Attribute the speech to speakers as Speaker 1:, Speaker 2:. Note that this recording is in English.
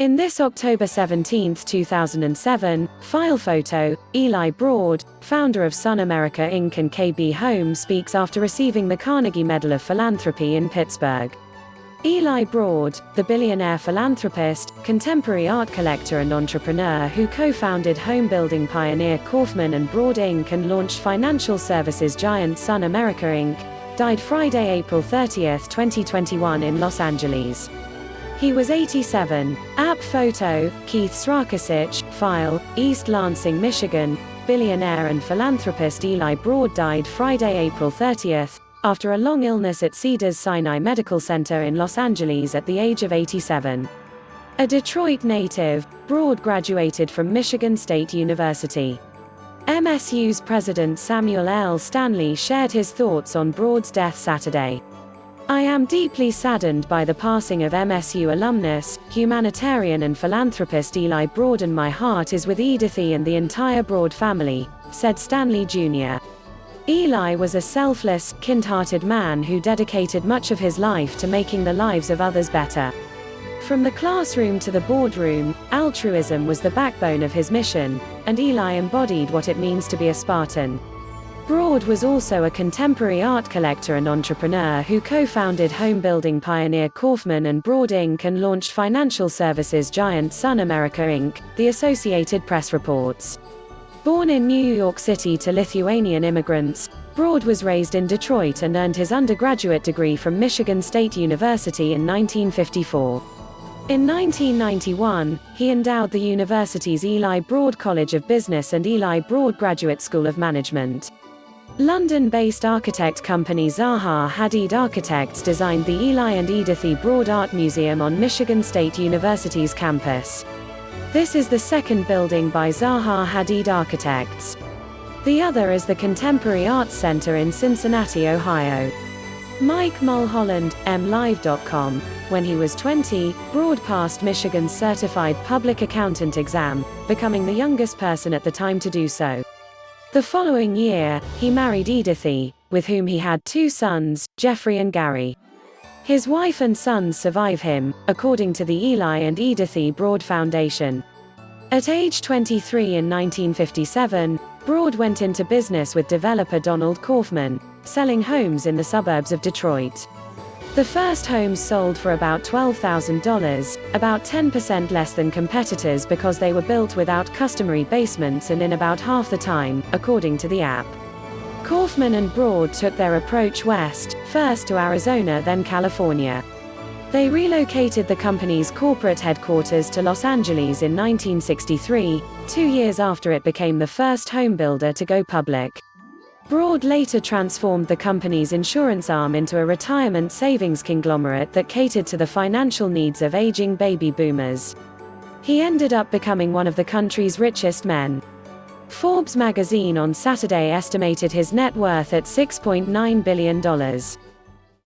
Speaker 1: In this October 17, 2007, file photo, Eli Broad, founder of SunAmerica Inc. and KB Home, speaks after receiving the Carnegie Medal of Philanthropy in Pittsburgh. Eli Broad, the billionaire philanthropist, contemporary art collector and entrepreneur who co-founded home-building pioneer Kaufman and Broad Inc. and launched financial services giant SunAmerica Inc., died Friday, April 30, 2021 in Los Angeles. He was 87. App photo, Keith Srakocic, file, East Lansing, Michigan. Billionaire and philanthropist Eli Broad died Friday, April 30, after a long illness at Cedars-Sinai Medical Center in Los Angeles at the age of 87. A Detroit native, Broad graduated from Michigan State University. MSU's president Samuel L. Stanley shared his thoughts on Broad's death Saturday. "I am deeply saddened by the passing of MSU alumnus, humanitarian and philanthropist Eli Broad, and my heart is with Edythe and the entire Broad family," said Stanley Jr. Eli was a selfless, kindhearted man who dedicated much of his life to making the lives of others better. From the classroom to the boardroom, altruism was the backbone of his mission, and Eli embodied what it means to be a Spartan. Broad was also a contemporary art collector and entrepreneur who co-founded home-building pioneer Kaufman and Broad Inc. and launched financial services giant SunAmerica Inc., the Associated Press reports. Born in New York City to Lithuanian immigrants, Broad was raised in Detroit and earned his undergraduate degree from Michigan State University in 1954. In 1991, he endowed the university's Eli Broad College of Business and Eli Broad Graduate School of Management. London-based architect company Zaha Hadid Architects designed the Eli and Edythe Broad Art Museum on Michigan State University's campus. This is the second building by Zaha Hadid Architects. The other is the Contemporary Arts Center in Cincinnati, Ohio. Mike Mulholland, mlive.com. When he was 20, Broad passed Michigan's Certified Public Accountant exam, becoming the youngest person at the time to do so. The following year, he married Edythe, with whom he had two sons, Jeffrey and Gary. His wife and sons survive him, according to the Eli and Edythe Broad Foundation. At age 23 in 1957, Broad went into business with developer Donald Kaufman, selling homes in the suburbs of Detroit. The first homes sold for about $12,000, about 10% less than competitors because they were built without customary basements and in about half the time, according to the app. Kaufman and Broad took their approach west, first to Arizona then California. They relocated the company's corporate headquarters to Los Angeles in 1963, 2 years after it became the first home builder to go public. Broad later transformed the company's insurance arm into a retirement savings conglomerate that catered to the financial needs of aging baby boomers. He ended up becoming one of the country's richest men. Forbes magazine on Saturday estimated his net worth at $6.9 billion.